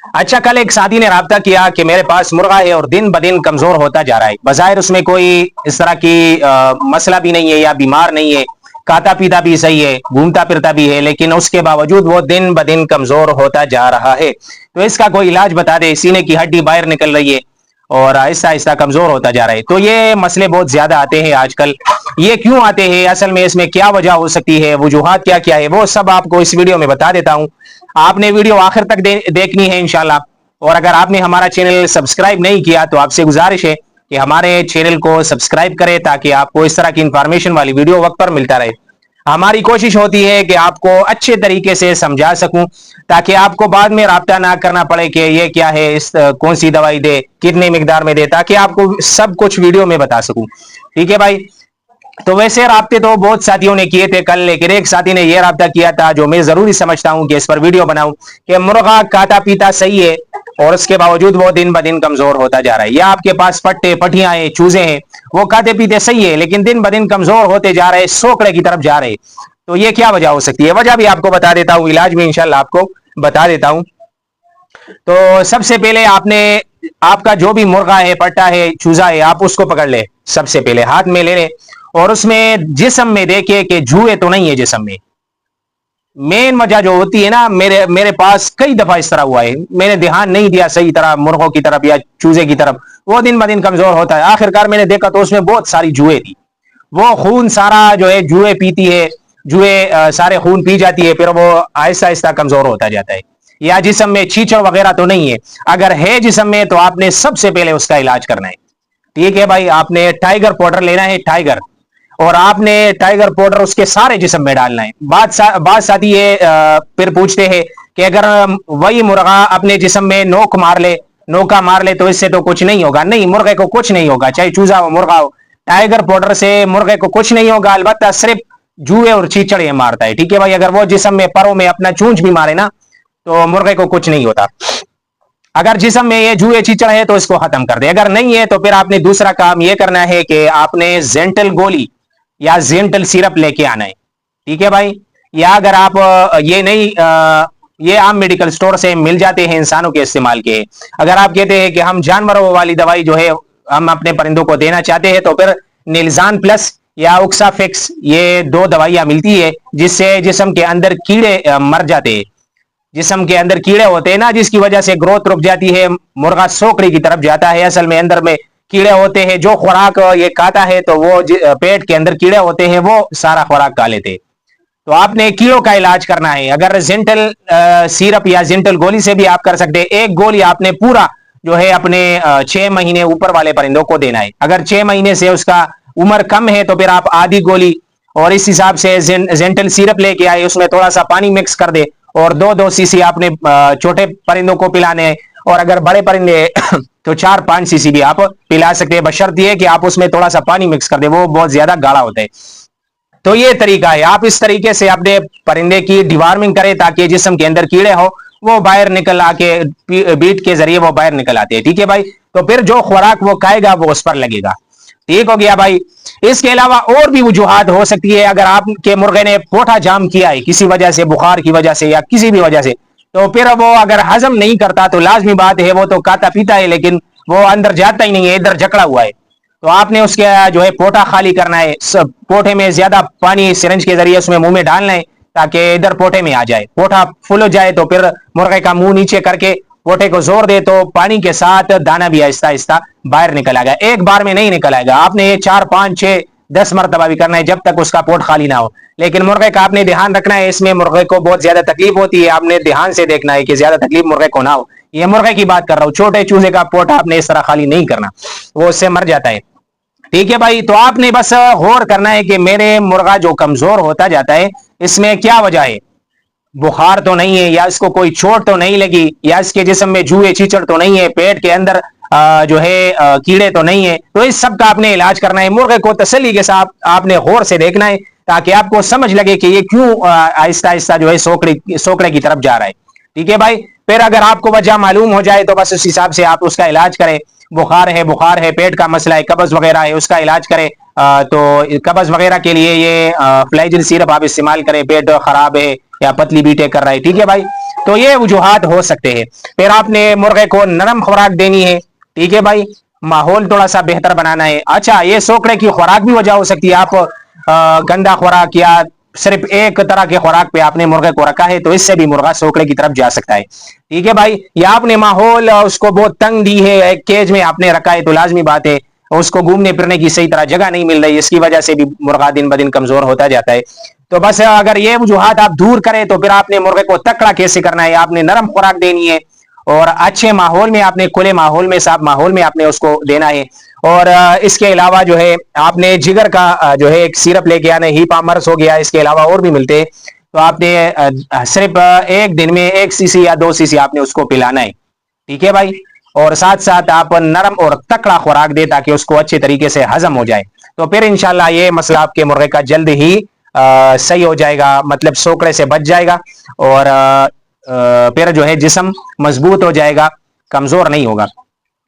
اچھا، کل ایک ساتھی نے رابطہ کیا کہ میرے پاس مرغا ہے اور دن بدن کمزور ہوتا جا رہا ہے، بظاہر اس میں کوئی اس طرح کی مسئلہ بھی نہیں ہے یا بیمار نہیں ہے، کھاتا پیتا بھی صحیح ہے، گھومتا پھرتا بھی ہے، لیکن اس کے باوجود وہ دن بدن کمزور ہوتا جا رہا ہے، تو اس کا کوئی علاج بتا دے۔ سینے کی ہڈی باہر نکل رہی ہے اور آہستہ آہستہ کمزور ہوتا جا رہا ہے۔ تو یہ مسئلے بہت زیادہ آتے ہیں آج کل، یہ کیوں آتے ہیں، اصل میں اس میں کیا وجہ ہو سکتی ہے، وجوہات کیا کیا ہے، وہ سب آپ کو اس ویڈیو میں بتا دیتا ہوں۔ آپ نے ویڈیو آخر تک دیکھنی ہے انشاءاللہ، اور اگر آپ نے ہمارا چینل سبسکرائب نہیں کیا تو آپ سے گزارش ہے کہ ہمارے چینل کو سبسکرائب کریں تاکہ آپ کو اس طرح کی انفارمیشن والی ویڈیو وقت پر ملتا رہے۔ ہماری کوشش ہوتی ہے کہ آپ کو اچھے طریقے سے سمجھا سکوں تاکہ آپ کو بعد میں رابطہ نہ کرنا پڑے کہ یہ کیا ہے، اس کون سی دوائی دے، کتنے مقدار میں دے، تاکہ آپ کو سب کچھ ویڈیو میں بتا سکوں۔ ٹھیک ہے بھائی؟ تو ویسے رابطے تو بہت ساتھیوں نے کیے تھے کل، لیکن ایک ساتھی نے یہ رابطہ کیا تھا جو میں ضروری سمجھتا ہوں کہ اس پر ویڈیو بناؤں، کہ مرغا کھاتا پیتا صحیح ہے اور اس کے باوجود وہ دن بدن کمزور ہوتا جا رہا ہے، یا آپ کے پاس پٹے پٹیاں ہیں، چوزے ہیں، وہ کھاتے پیتے صحیح ہے لیکن دن بدن کمزور ہوتے جا رہے، سوکڑے کی طرف جا رہے، تو یہ کیا وجہ ہو سکتی ہے؟ وجہ بھی آپ کو بتا دیتا ہوں، علاج بھی انشاءاللہ آپ کو بتا دیتا ہوں۔ تو سب سے پہلے آپ کا جو بھی مرغا ہے، پٹا ہے، چوزا ہے، آپ اس کو پکڑ لے، سب سے پہلے ہاتھ میں لے لے، اور اس میں جسم میں دیکھے کہ جوئے تو نہیں ہے جسم میں۔ مین وجہ جو ہوتی ہے نا، میرے پاس کئی دفعہ اس طرح ہوا ہے، میں نے دھیان نہیں دیا صحیح طرح مرغوں کی طرف یا چوزے کی طرف، وہ دن بدن کمزور ہوتا ہے، آخرکار میں نے دیکھا تو اس میں بہت ساری جوئے تھی، وہ خون سارا جو ہے جوئے پیتی ہے، جوئے سارے خون پی جاتی ہے، پھر وہ آہستہ آہستہ کمزور ہوتا جاتا ہے۔ یا جسم میں چیچڑ وغیرہ تو نہیں ہے، اگر ہے جسم میں تو آپ نے سب سے پہلے اس کا علاج کرنا ہے۔ ٹھیک ہے بھائی؟ آپ نے ٹائیگر پاؤڈر لینا ہے، ٹائیگر، اور آپ نے ٹائیگر پاؤڈر اس کے سارے جسم میں ڈالنا ہے۔ بعض ساتھی یہ پھر پوچھتے ہیں کہ اگر وہی مرغا اپنے جسم میں نوکا مار لے تو اس سے تو کچھ نہیں ہوگا۔ نہیں، مرغے کو کچھ نہیں ہوگا، چاہے چوزا ہو مرغا ہو، ٹائیگر پاؤڈر سے مرغے کو کچھ نہیں ہوگا، البتہ صرف جوئے اور چیچڑ یہ مارتا ہے۔ ٹھیک ہے بھائی؟ اگر وہ جسم میں پروں میں اپنا چونچ بھی مارے نا تو مرغے کو کچھ نہیں ہوتا۔ اگر جسم میں یہ جوئے چیچڑ ہے تو اس کو ختم کر دے، اگر نہیں ہے تو پھر آپ نے دوسرا کام یہ کرنا ہے کہ آپ نے زینٹل گولی یا زینٹل سیرپ لے کے آنا ہے۔ ٹھیک ہے بھائی؟ یا اگر آپ یہ عام میڈیکل سٹور سے مل جاتے ہیں انسانوں کے استعمال کے، اگر آپ کہتے ہیں کہ ہم جانوروں والی دوائی جو ہے ہم اپنے پرندوں کو دینا چاہتے ہیں تو پھر نیلزان پلس یا اوکسا فکس، یہ دو دوائیاں ملتی ہے جس سے جسم کے اندر کیڑے مر جاتے ہیں، جسم کے اندر کیڑے ہوتے ہیں نا، جس کی وجہ سے گروتھ رک جاتی ہے، مرغا سوکڑی کی طرف جاتا ہے، اصل میں اندر میں کیڑے ہوتے ہیں، جو خوراک یہ کھاتا ہے تو وہ پیٹ کے اندر کیڑے ہوتے ہیں، وہ سارا خوراک کھا لیتے۔ تو آپ نے کیڑوں کا علاج کرنا ہے، اگر زینٹل سیرپ یا زینٹل گولی سے بھی آپ کر سکتے، ایک گولی آپ نے پورا جو ہے اپنے 6 مہینے اوپر والے پرندوں کو دینا ہے۔ اگر 6 مہینے سے اس کا عمر کم ہے تو پھر آپ آدھی گولی، اور اس حساب سے زینٹل سیرپ لے کے آئے، اس میں تھوڑا سا پانی مکس کر دے، اور 2 سی سی آپ نے چھوٹے پرندوں کو پلانے ہیں، اور اگر بڑے پرندے تو 4-5 سی سی بھی آپ پلا سکتے ہیں، بشرط یہ کہ آپ اس میں تھوڑا سا پانی مکس کر دیں، وہ بہت زیادہ گاڑھا ہوتا ہے۔ تو یہ طریقہ ہے، آپ اس طریقے سے اپنے پرندے کی ڈیوارمنگ کریں تاکہ جسم کے اندر کیڑے ہو وہ باہر نکل آ کے بیٹ کے ذریعے وہ باہر نکل آتے ہیں۔ ٹھیک ہے بھائی؟ تو پھر جو خوراک وہ کھائے گا وہ اس پر لگے گا۔ ٹھیک ہو گیا بھائی؟ اس کے علاوہ اور بھی وجوہات ہو سکتی ہے، اگر آپ کے مرغے نے پوٹھا جام کیا ہے کسی وجہ سے، بخار کی وجہ سے یا کسی بھی وجہ سے، تو پھر وہ اگر ہضم نہیں کرتا تو لازمی بات ہے وہ تو کھاتا پیتا ہے لیکن وہ اندر جاتا ہی نہیں ہے، ادھر جکڑا ہوا ہے، تو آپ نے اس کے جو ہے پوٹا خالی کرنا ہے، پوٹے میں زیادہ پانی سرنج کے ذریعے اس میں منہ میں ڈالنا ہے تاکہ ادھر پوٹے میں آ جائے، پوٹا فل ہو جائے تو پھر مرغے کا منہ نیچے کر کے پوٹے کو زور دے تو پانی کے ساتھ دانا بھی آہستہ آہستہ باہر نکل آئے گا، ایک بار میں نہیں نکل آئے گا، آپ نے یہ 4 5 6 10 مرتبہ بھی کرنا ہے جب تک اس کا پوٹ خالی نہ ہو۔ لیکن مرغے کا آپ نے دھیان رکھنا ہے، اس میں مرغے کو بہت زیادہ تکلیف ہوتی ہے، آپ نے دھیان سے دیکھنا ہے کہ زیادہ تکلیف مرغے کو نہ ہو، یہ مرغے کی بات کر رہا ہوں، چھوٹے چوزے کا پوٹ آپ نے اس طرح خالی نہیں کرنا، وہ اس سے مر جاتا ہے۔ ٹھیک ہے بھائی؟ تو آپ نے بس غور کرنا ہے کہ میرے مرغا جو کمزور ہوتا جاتا ہے اس میں کیا وجہ ہے، بخار تو نہیں ہے، یا اس کو کوئی چوٹ تو نہیں لگی، یا اس کے جسم میں جوئے چیچڑ تو نہیں ہے، پیٹ کے اندر جو ہے کیڑے تو نہیں ہے، تو اس سب کا آپ نے علاج کرنا ہے۔ مرغے کو تسلی کے ساتھ آپ نے غور سے دیکھنا ہے تاکہ آپ کو سمجھ لگے کہ یہ کیوں آہستہ آہستہ جو ہے سوکڑے کی طرف جا رہا ہے۔ ٹھیک ہے بھائی؟ پھر اگر آپ کو وجہ معلوم ہو جائے تو بس اس حساب سے آپ اس کا علاج کریں، بخار ہے، پیٹ کا مسئلہ ہے، قبض وغیرہ ہے، اس کا علاج کریں، تو قبض وغیرہ کے لیے یہ فلیجل سیرپ آپ استعمال کریں، پیٹ خراب ہے یا پتلی بیٹے کر رہا ہے۔ ٹھیک ہے بھائی؟ تو یہ وجوہات ہو سکتے ہیں. پھر آپ نے مرغے کو نرم خوراک دینی ہے, ٹھیک ہے بھائی, ماحول تھوڑا سا بہتر بنانا ہے. اچھا, یہ سوکڑے کی خوراک بھی وجہ ہو سکتی ہے, آپ گندا خوراک یا صرف ایک طرح کے خوراک پہ آپ نے مرغے کو رکھا ہے تو اس سے بھی مرغا سوکڑے کی طرف جا سکتا ہے, ٹھیک ہے بھائی. یا آپ نے ماحول اس کو بہت تنگ دی ہے, ایک کیج میں آپ نے رکھا ہے تو لازمی بات ہے اس کو گھومنے پھرنے کی صحیح طرح جگہ نہیں مل رہی, اس کی وجہ سے بھی مرغا دن بدن کمزور ہوتا جاتا ہے. تو بس اگر یہ وجوہات آپ دور کریں تو پھر آپ نے مرغے کو تکڑا کیسے کرنا ہے, آپ نے نرم خوراک دینی ہے اور اچھے ماحول میں, آپ نے کھلے ماحول میں, صاف ماحول میں آپ نے اس کو دینا ہے. اور اس کے علاوہ جو ہے آپ نے جگر کا جو ہے ایک سیرپ لے کے آنا ہے, ہیپامرس ہو گیا, اس کے علاوہ اور بھی ملتے ہیں, تو آپ نے صرف ایک دن میں 1 cc یا 2 cc آپ نے اس کو پلانا ہے, ٹھیک ہے بھائی. اور ساتھ ساتھ آپ نرم اور تکڑا خوراک دے تاکہ اس کو اچھے طریقے سے ہضم ہو جائے, تو پھر انشاءاللہ یہ مسئلہ آپ کے مرغے کا جلد ہی صحیح ہو جائے گا, مطلب سوکڑے سے بچ جائے گا اور پھر جو ہے جسم مضبوط ہو جائے گا, کمزور نہیں ہوگا.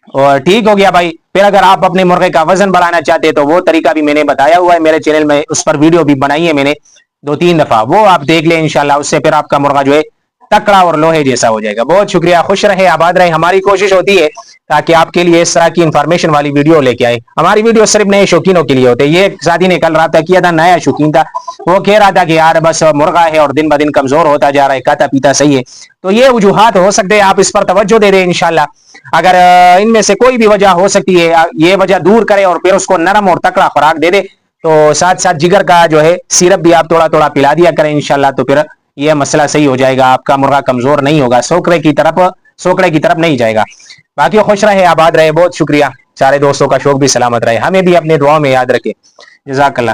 اور ٹھیک ہو گیا بھائی. پھر اگر آپ اپنے مرغے کا وزن بڑھانا چاہتے ہیں تو وہ طریقہ بھی میں نے بتایا ہوا ہے میرے چینل میں, اس پر ویڈیو بھی بنائی ہے میں نے 2-3 دفعہ, وہ آپ دیکھ لیں انشاءاللہ, اس سے پھر آپ کا مرغا جو ہے تکڑا اور لوہے جیسا ہو جائے گا. بہت شکریہ, خوش رہے, آباد رہے. ہماری کوشش ہوتی ہے تاکہ آپ کے لیے اس طرح کی انفارمیشن والی ویڈیو لے کے آئے. ہماری ویڈیو صرف نئے شوقینوں کے لیے ہوتے ہیں. یہ ساتھی نے کل رابطہ کیا تھا, نیا شوقین تھا, وہ کہہ رہا تھا کہ یار بس مرغا ہے اور دن بدن کمزور ہوتا جا رہا ہے, کھاتا پیتا صحیح ہے. تو یہ وجوہات ہو سکتے ہیں, آپ اس پر توجہ دے دیں انشاءاللہ. اگر ان میں سے کوئی بھی وجہ ہو سکتی ہے, یہ وجہ دور کرے اور پھر اس کو نرم اور تکڑا خوراک دے دے, تو ساتھ ساتھ جگر کا جو ہے سیرپ بھی آپ تھوڑا تھوڑا پلا دیا کریں انشاءاللہ, تو پھر یہ مسئلہ صحیح ہو جائے گا, آپ کا مرغا کمزور نہیں ہوگا, سوکڑے کی طرف نہیں جائے گا. باقی خوش رہے, آباد رہے. بہت شکریہ, سارے دوستوں کا شوق بھی سلامت رہے, ہمیں بھی اپنے دعاؤں میں یاد رکھے. جزاک اللہ.